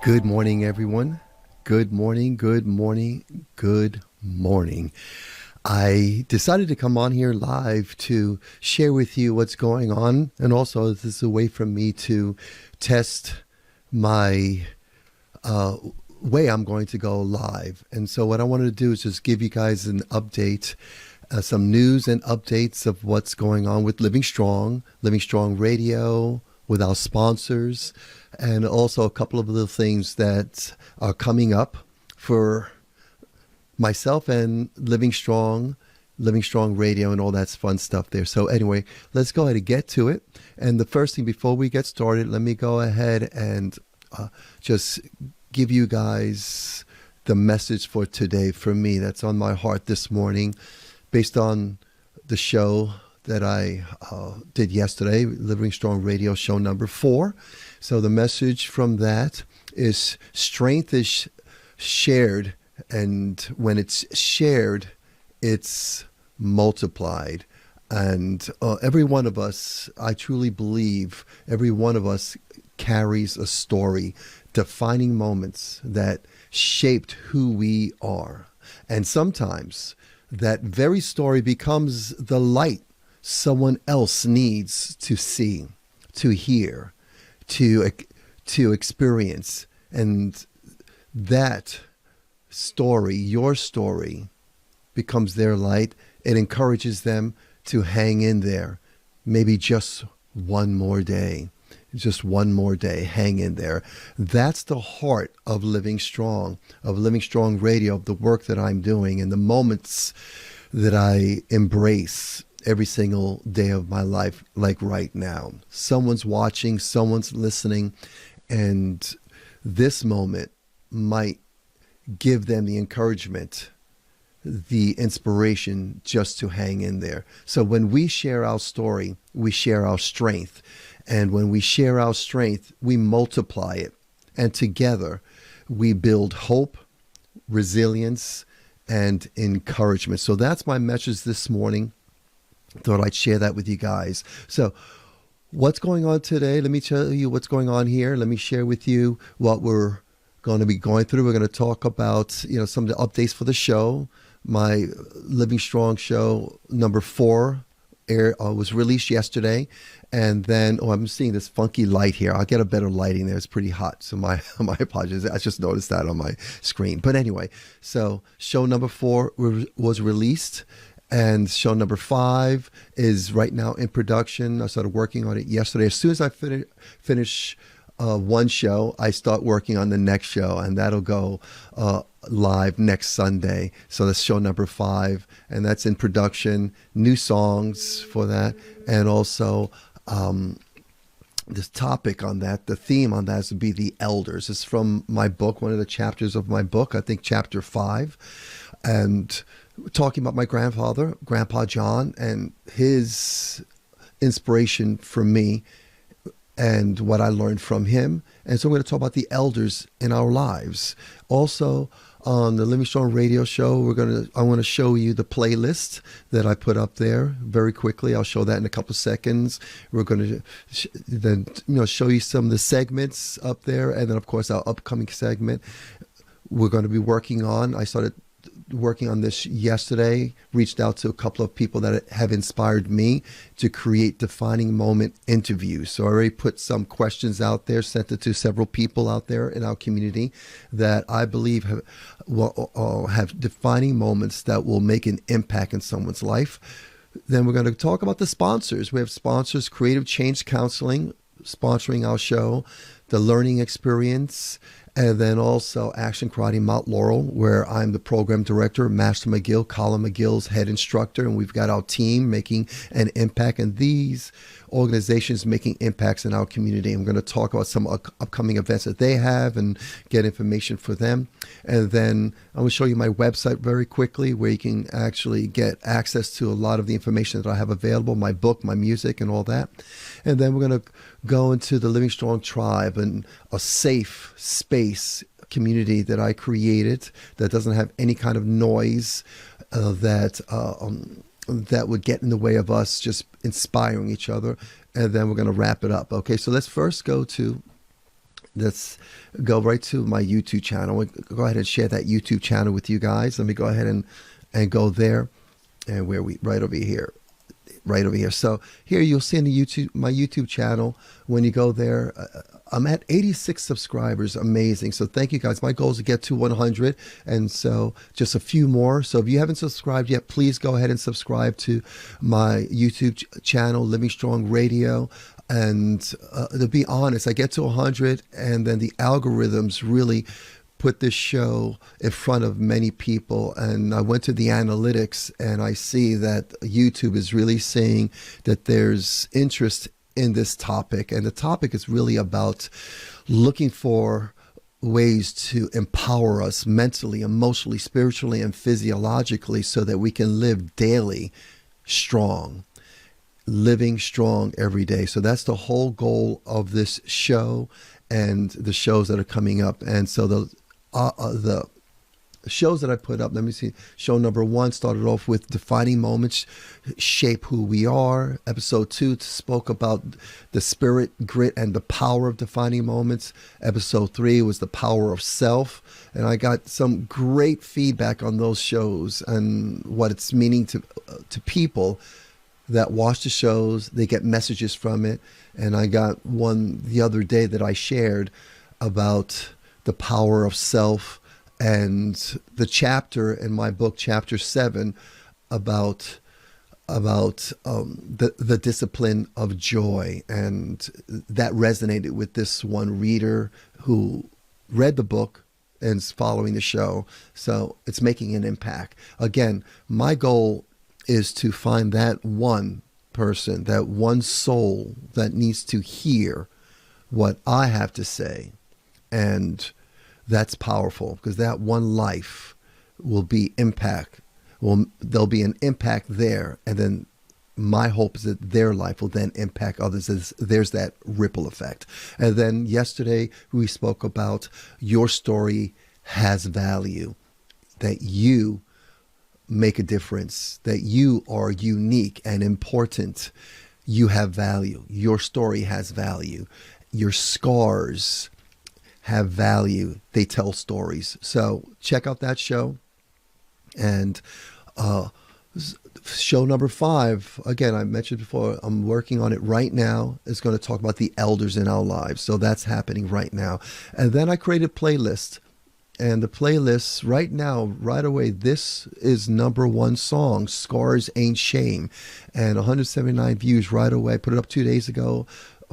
Good morning, everyone. Good morning, good morning, good morning. I decided to come on here live to share with you what's going on, and also this is a way for me to test my way I'm going to go live. And so what I wanted to do is just give you guys an update, some news and updates of what's going on with Living Strong Radio, with our sponsors, and also a couple of little things that are coming up for myself and Living Strong Radio, and all that fun stuff there. So anyway, let's go ahead and get to it. And the first thing before we get started, let me go ahead and just give you guys the message for today for me that's on my heart this morning based on the show that I did yesterday, Living Strong Radio show number 4. So the message from that is strength is shared, and when it's shared, it's multiplied. And every one of us, I truly believe, every one of us carries a story, defining moments that shaped who we are. And sometimes that very story becomes the light someone else needs to see, to hear, to experience. And that story, your story, becomes their light. It encourages them to hang in there. Maybe just one more day. Just one more day, hang in there. That's the heart of Living Strong Radio, of the work that I'm doing and the moments that I embrace every single day of my life, like right now. Someone's watching, someone's listening, and this moment might give them the encouragement, the inspiration just to hang in there. So when we share our story, we share our strength. And when we share our strength, we multiply it. And together, we build hope, resilience, and encouragement. So that's my message this morning. Thought I'd share that with you guys. So what's going on today? Let me tell you what's going on here. Let me share with you what we're going to be going through. We're going to talk about, some of the updates for the show. My Living Strong show number 4 was released yesterday. And then, I'm seeing this funky light here. I'll get a better lighting there. It's pretty hot. So my apologies. I just noticed that on my screen. But anyway, so show number 4 was released. And show number 5 is right now in production. I started working on it yesterday. As soon as I finish one show, I start working on the next show, and that'll go live next Sunday. So that's show number 5, and that's in production. New songs for that, and also this topic on that, the theme on that would be the elders. It's from my book, one of the chapters of my book, I think chapter 5, and talking about my grandfather, Grandpa John, and his inspiration for me and what I learned from him. And so I'm going to talk about the elders in our lives. Also, on the Living Strong Radio show, I want to show you the playlist that I put up there very quickly. I'll show that in a couple of seconds. We're going to then show you some of the segments up there, and then of course our upcoming segment we're going to be working on. I started working on this yesterday, reached out to a couple of people that have inspired me to create defining moment interviews. So I already put some questions out there, sent it to several people out there in our community that I believe will have defining moments that will make an impact in someone's life. Then we're going to talk about the sponsors. We have sponsors, Creative Change Counseling, sponsoring our show, the Learning Experience, and then also Action Karate Mount Laurel, where I'm the program director, Master McGill, Colin McGill's head instructor, and we've got our team making an impact, and these organizations making impacts in our community. I'm going to talk about some upcoming events that they have and get information for them. And then I'm going to show you my website very quickly, where you can actually get access to a lot of the information that I have available, my book, my music, and all that. And then we're going to go into the Living Strong Tribe, and a safe space community that I created that doesn't have any kind of noise that would get in the way of us just inspiring each other. And then we're going to wrap it up. Okay, so let's first go to let's go right to my YouTube channel. We'll go ahead and share that YouTube channel with you guys. Let me go ahead and go there, and where we right over here. Right over here. So here you'll see in the my YouTube channel, when you go there, I'm at 86 subscribers. Amazing. So thank you guys. My goal is to get to 100. And so just a few more. So if you haven't subscribed yet, please go ahead and subscribe to my YouTube channel, Living Strong Radio. And to be honest, I get to 100 and then the algorithms really put this show in front of many people, and I went to the analytics and I see that YouTube is really saying that there's interest in this topic, and the topic is really about looking for ways to empower us mentally, emotionally, spiritually, and physiologically so that we can live daily strong, living strong every day. So that's the whole goal of this show and the shows that are coming up. And so the shows that I put up, let me see. Show number 1 started off with defining moments shape who we are. Episode 2 spoke about the spirit, grit, and the power of defining moments. Episode 3 was the power of self. And I got some great feedback on those shows and what it's meaning to people that watch the shows. They get messages from it. And I got one the other day that I shared about the power of self, and the chapter in my book, chapter 7, about the discipline of joy. And that resonated with this one reader who read the book and is following the show. So it's making an impact. Again, my goal is to find that one person, that one soul that needs to hear what I have to say. And that's powerful, because that one life will be impact. Well, there'll be an impact there. And then my hope is that their life will then impact others. There's that ripple effect. And then yesterday we spoke about your story has value, that you make a difference, that you are unique and important. You have value. Your story has value. Your scars have value. They tell stories. So check out that show. And show number 5, again, I mentioned before, I'm working on it right now. It's going to talk about the elders in our lives. So that's happening right now. And then I created a playlist. And the playlist right now, right away, this is number 1 song, Scars Ain't Shame. And 179 views right away. I put it up 2 days ago.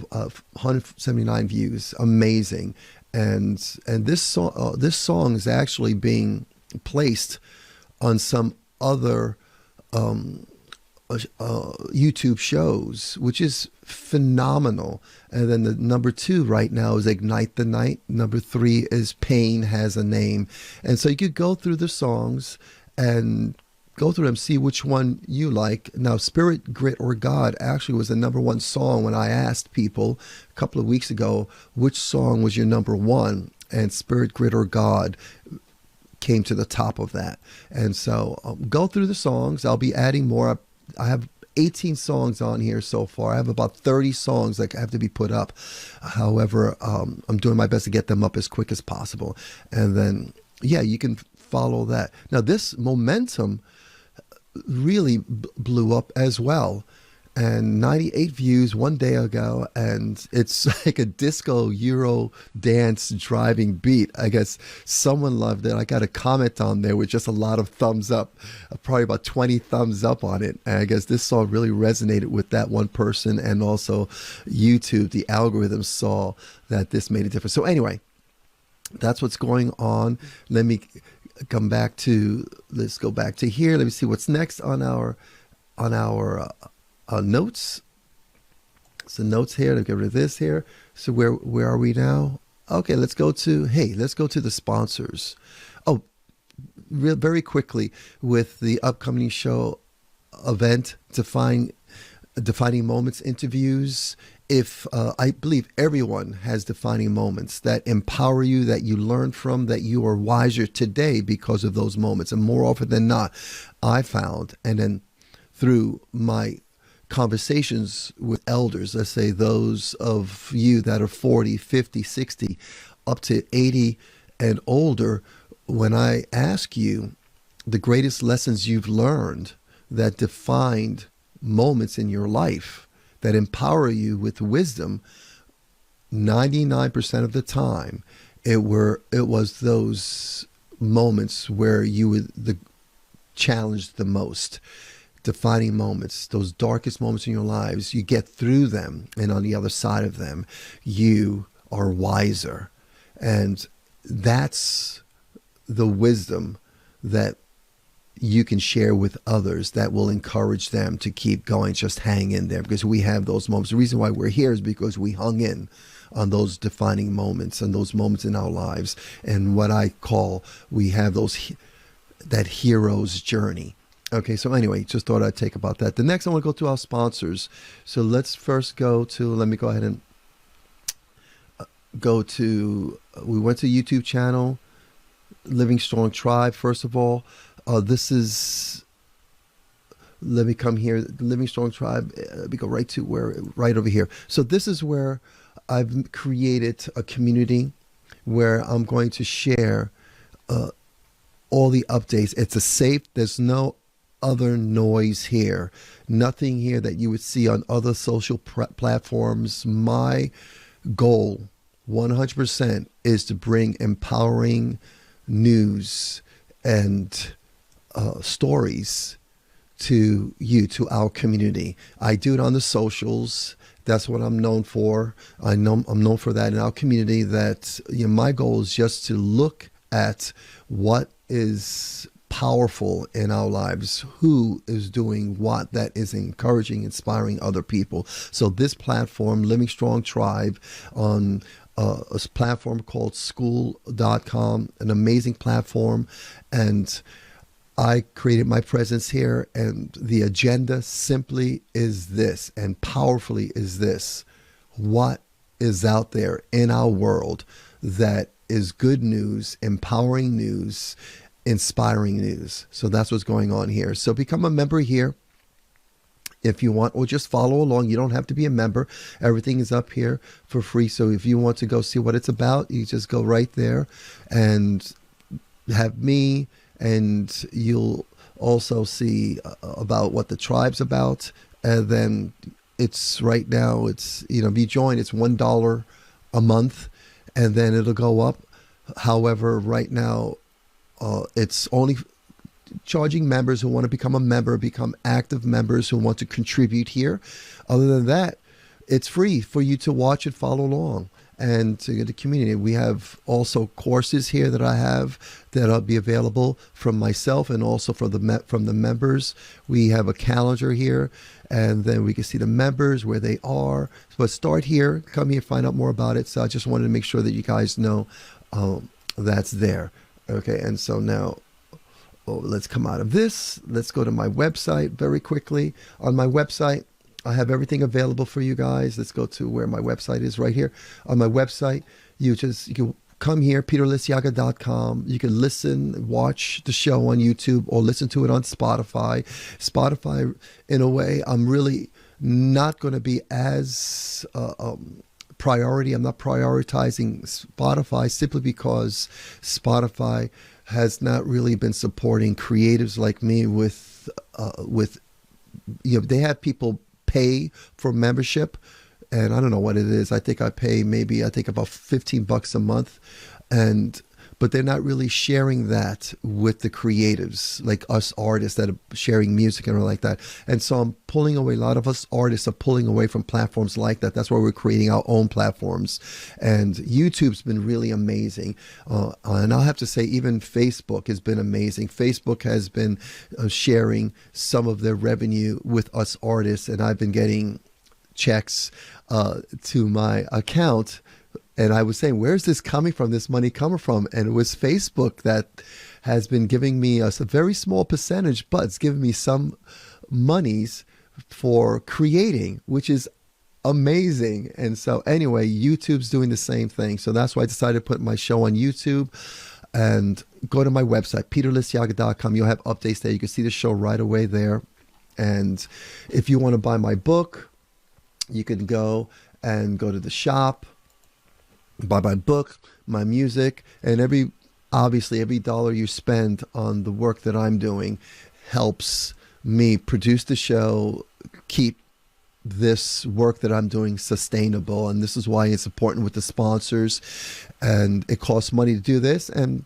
179 views. Amazing. And this song is actually being placed on some other YouTube shows, which is phenomenal. And then the number 2 right now is Ignite the Night. Number 3 is Pain Has a Name. And so you could go through the songs and go through them, see which one you like. Now, Spirit, Grit, or God actually was the number 1 song when I asked people a couple of weeks ago, which song was your number 1? And Spirit, Grit, or God came to the top of that. And so go through the songs. I'll be adding more. I have 18 songs on here so far. I have about 30 songs that have to be put up. However, I'm doing my best to get them up as quick as possible. And then, yeah, you can follow that. Now, this momentum really blew up as well, and 98 views 1 day ago, and it's like a disco Euro dance driving beat. I guess someone loved it. I got a comment on there with just a lot of thumbs up, probably about 20 thumbs up on it. And I guess this song really resonated with that one person, and also YouTube, the algorithm saw that this made a difference. So anyway, that's what's going on. Let me come back to, let's go back to here. Let me see what's next on our notes. So notes here. Let's get rid of this here. So where are we now? Okay, let's go to the sponsors. Oh, very quickly, with the upcoming show event, Defining Moments interviews. If I believe everyone has defining moments that empower you, that you learn from, that you are wiser today because of those moments. And more often than not, I found, and then through my conversations with elders, let's say those of you that are 40, 50, 60, up to 80 and older, when I ask you the greatest lessons you've learned that defined moments in your life that empower you with wisdom, 99% of the time, it was those moments where you were challenged the most, defining moments, those darkest moments in your lives. You get through them, and on the other side of them, you are wiser. And that's the wisdom that you can share with others that will encourage them to keep going. Just hang in there, because we have those moments. The reason why we're here is because we hung in on those defining moments and those moments in our lives. And what I call, we have that hero's journey. Okay, so anyway, just thought I'd take about that. The next, I want to go to our sponsors. So let's first let me go ahead and we went to YouTube channel, Living Strong Tribe. First of all, let me come here, Living Strong Tribe. Let me go right over here. So this is where I've created a community where I'm going to share all the updates. It's a safe, there's no other noise here. Nothing here that you would see on other social platforms. My goal, 100%, is to bring empowering news and stories to you, to our community. I do it on the socials. That's what I'm known for. I'm known for that in our community. That my goal is just to look at what is powerful in our lives, who is doing what that is encouraging, inspiring other people. So this platform, Living Strong Tribe, on a platform called school.com, an amazing platform. And I created my presence here, and the agenda simply is this, and powerfully is this: what is out there in our world that is good news, empowering news, inspiring news. So that's what's going on here. So become a member here if you want, or just follow along. You don't have to be a member. Everything is up here for free. So if you want to go see what it's about, you just go right there and have me, and you'll also see about what the tribe's about. And then it's right now, it's, if you join, it's $1 a month, and then it'll go up. However, right now, it's only charging members who want to become a member, become active members who want to contribute here. Other than that, it's free for you to watch and follow along and to get the community. We have also courses here that I have that'll be available from myself and also from the members. We have a calendar here, and then we can see the members, where they are. But start here, come here, find out more about it. So I just wanted to make sure that you guys know that's there. Okay, and so now, let's come out of this. Let's go to my website very quickly. On my website, I have everything available for you guys. Let's go to where my website is, right here. On my website, you can come here, peterliciaga.com. You can listen, watch the show on YouTube, or listen to it on Spotify. Spotify, in a way, I'm really not going to be as priority. I'm not prioritizing Spotify simply because Spotify has not really been supporting creatives like me with they have people pay for membership, and I don't know what it is. I think I pay about $15 a month, but they're not really sharing that with the creatives, like us artists that are sharing music and all like that. And so I'm pulling away. A lot of us artists are pulling away from platforms like that. That's why we're creating our own platforms. And YouTube's been really amazing. And I'll have to say, even Facebook has been amazing. Facebook has been sharing some of their revenue with us artists, and I've been getting checks to my account. And I was saying, where's this coming from, this money coming from? And it was Facebook that has been giving me a very small percentage, but it's giving me some monies for creating, which is amazing. And so anyway, YouTube's doing the same thing. So that's why I decided to put my show on YouTube. And go to my website, peterliciaga.com. You'll have updates there. You can see the show right away there. And if you want to buy my book, you can go to the shop, buy my book, my music, and obviously every dollar you spend on the work that I'm doing helps me produce the show, keep this work that I'm doing sustainable. And this is why it's important with the sponsors, and it costs money to do this, and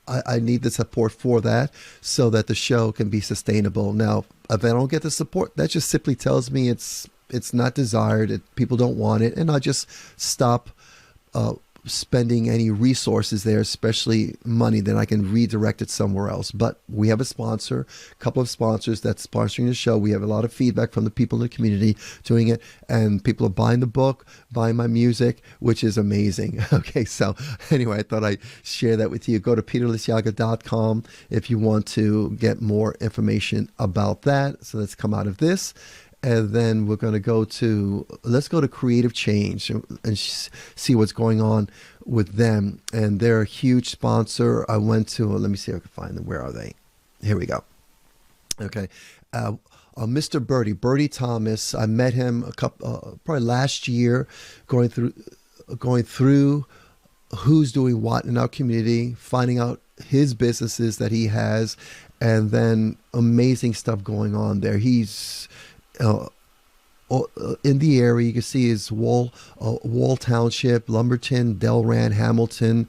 I need the support for that so that the show can be sustainable. Now, if I don't get the support, that just simply tells me it's not desired, people don't want it, and I just stop spending any resources there, especially money, then I can redirect it somewhere else. But we have a couple of sponsors that's sponsoring the show. We have a lot of feedback from the people in the community doing it, and people are buying the book, buying my music, which is amazing. Okay, so anyway, I thought I'd share that with you. Go to peterliciaga.com if you want to get more information about that. So let's come out of this. And then we're going to let's go to Creative Change and see what's going on with them. And they're a huge sponsor. I went to, let me see if I can find them. Where are they? Here we go. Okay. Mr. Bertie Thomas, I met him probably last year, going through who's doing what in our community, finding out his businesses that he has, and then amazing stuff going on there. He's in the area. You can see his Wall Township, Lumberton, Delran, Hamilton,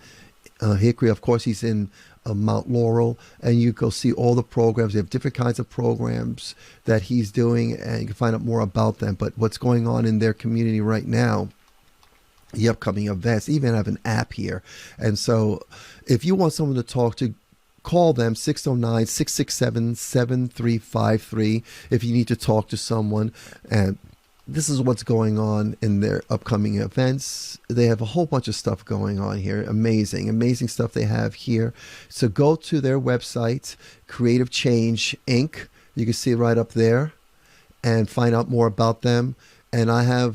Hickory. Of course, he's in Mount Laurel, and you go see all the programs. They have different kinds of programs that he's doing, and you can find out more about them. But what's going on in their community right now, the upcoming events, even have an app here. And so if you want someone to talk to, call them, 609-667-7353 if you need to talk to someone. And this is what's going on in their upcoming events. They have a whole bunch of stuff going on here. Amazing stuff they have here. So go to their website, Creative Change Inc. You can see it right up there, and find out more about them. And I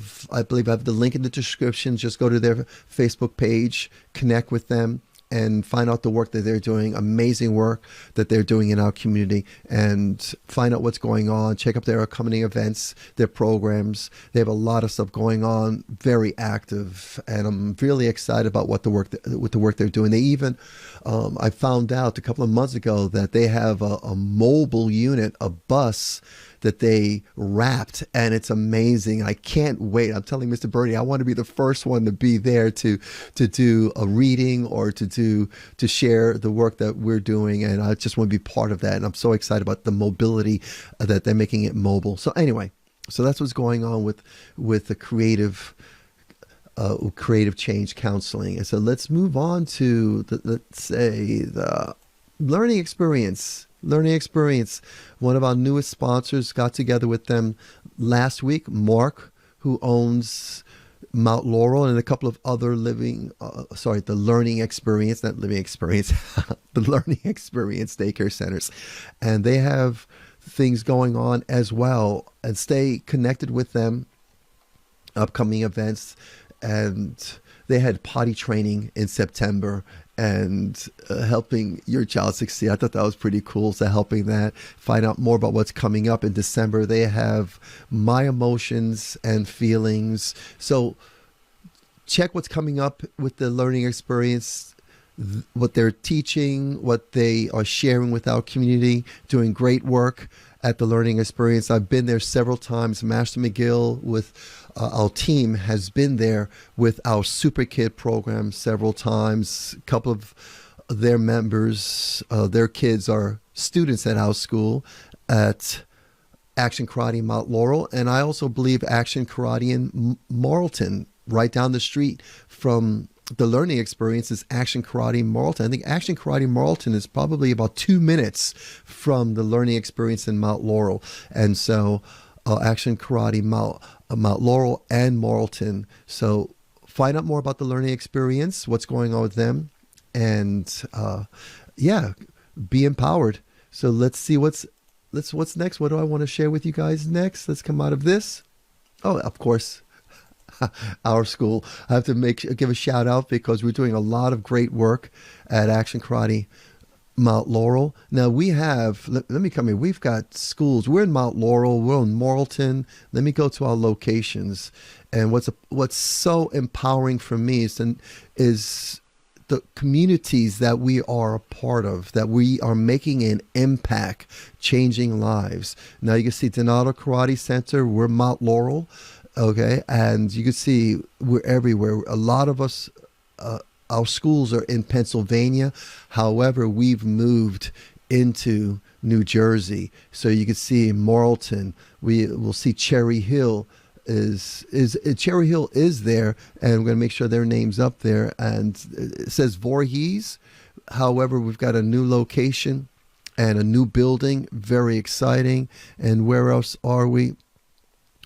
believe I have the link in the description. Just go to their Facebook page, connect with them, and find out the work that they're doing, amazing work that they're doing in our community, and find out what's going on. Check out their upcoming events, their programs. They have a lot of stuff going on, very active, and I'm really excited about with the work they're doing. They even, I found out a couple of months ago that they have a mobile unit, a bus that they wrapped, and it's amazing. I can't wait. I'm telling Mr. Bertie, I want to be the first one to be there to do a reading or to share the work that we're doing, and I just want to be part of that. And I'm so excited about the mobility that they're making it mobile. So anyway, so that's what's going on with the creative change counseling. And so let's move on to the learning experience. One of our newest sponsors got together with them last week. Mark, who owns Mount Laurel and a couple of other the Learning Experience daycare centers. And they have things going on as well. And stay connected with them, upcoming events. And they had potty training in September, and helping your child succeed. I thought that was pretty cool. So helping that, find out more about what's coming up in December. They have My Emotions and Feelings. So check what's coming up with the Learning Experience, what they're teaching, what they are sharing with our community, doing great work at the Learning Experience. I've been there several times. Master McGill with our team has been there with our Super Kid program several times. A couple of their members, their kids are students at our school at Action Karate Mount Laurel. And I also believe Action Karate in Marlton, right down the street from the Learning Experience, is Action Karate Marlton. I think Action Karate Marlton is probably about 2 minutes from the Learning Experience in Mount Laurel. And so Action Karate Mount Laurel and Marlton. So find out more about the Learning Experience, what's going on with them, and be empowered. So let's see what's next. What do I want to share with you guys next? Let's come out of this. Oh, of course, our school. I have to give a shout out because we're doing a lot of great work at Action Karate Mount Laurel. Now we have, let me come here. We've got schools. We're in Mount Laurel. We're in Morrilton. Let me go to our locations. And what's so empowering for me is the communities that we are a part of, that we are making an impact, changing lives. Now you can see Donato Karate Center. We're Mount Laurel. Okay. And you can see we're everywhere. A lot of us, our schools are in Pennsylvania. However, we've moved into New Jersey. So you can see Morrilton. We will see Cherry Hill Cherry Hill is there, and we're going to make sure their name's up there. And it says Voorhees. However, we've got a new location and a new building. Very exciting. And where else are we?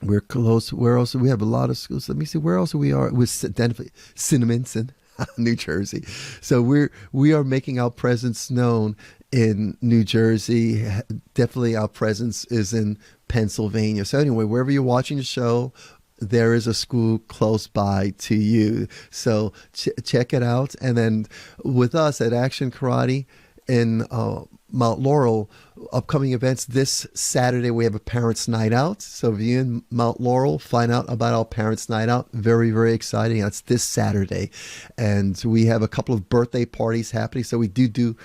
We're close. Where else? We have a lot of schools. Let me see. Where else we are? We're definitely Cinnaminson, New Jersey. So we are making our presence known in New Jersey. Definitely our presence is in Pennsylvania. So anyway, wherever you're watching the show, there is a school close by to you. So check it out. And then with us at Action Karate in Mount Laurel, upcoming events this Saturday, we have a Parents Night Out. So if you're in Mount Laurel, find out about our Parents Night Out. Very, very exciting. That's this Saturday. And we have a couple of birthday parties happening. So we do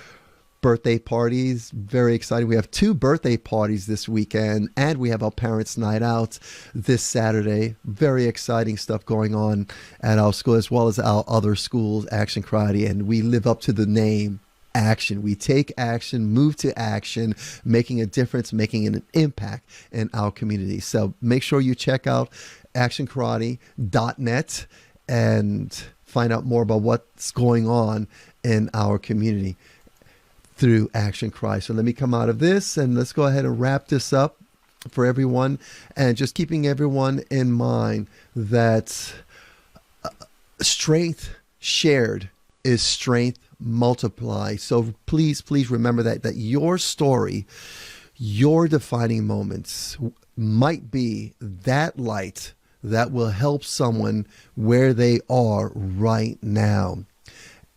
birthday parties. Very exciting. We have 2 birthday parties this weekend, and we have our Parents Night Out this Saturday. Very exciting stuff going on at our school, as well as our other schools, Action Karate. And we live up to the name Action. We take action, move to action, making a difference, making an impact in our community. So make sure you check out actionkarate.net and find out more about what's going on in our community through Action Karate. So let me come out of this and let's go ahead and wrap this up for everyone, and just keeping everyone in mind that strength shared is strength multiplied. So please remember that your story, your defining moments might be that light that will help someone where they are right now.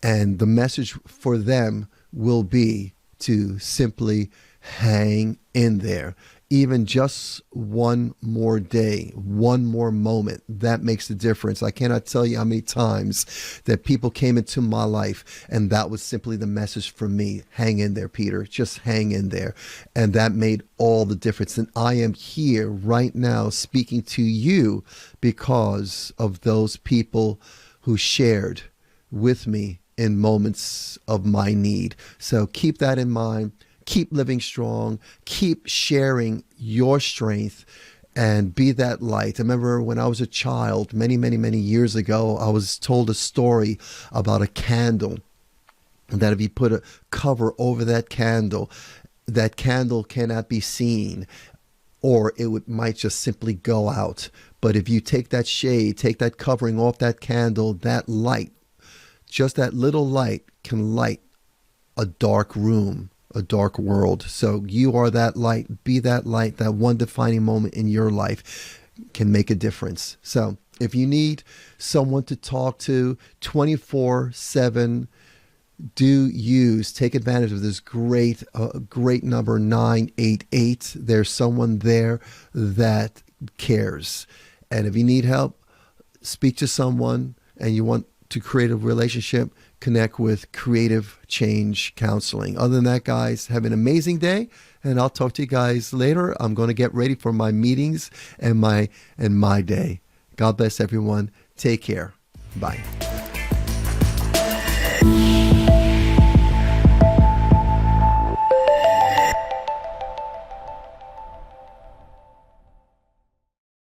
And the message for them will be to simply hang in there. Even just one more day, one more moment, that makes a difference. I cannot tell you how many times that people came into my life and that was simply the message for me. Hang in there, Peter. Just hang in there. And that made all the difference. And I am here right now speaking to you because of those people who shared with me in moments of my need. So keep that in mind. Keep living strong. Keep sharing your strength and be that light. I remember when I was a child, many years ago, I was told a story about a candle, that if you put a cover over that candle cannot be seen, or it might just simply go out. But if you take that shade, take that covering off that candle, that light, just that little light can light a dark room, a dark world. So you are that light. Be that light. That one defining moment in your life can make a difference. So if you need someone to talk to 24/7, take advantage of this great number 988. There's someone there that cares. And if you need help, speak to someone, and you want to create a relationship, connect with Creative Change Counseling. Other than that, guys, have an amazing day, and I'll talk to you guys later. I'm going to get ready for my meetings and my day. God bless everyone. Take care. Bye.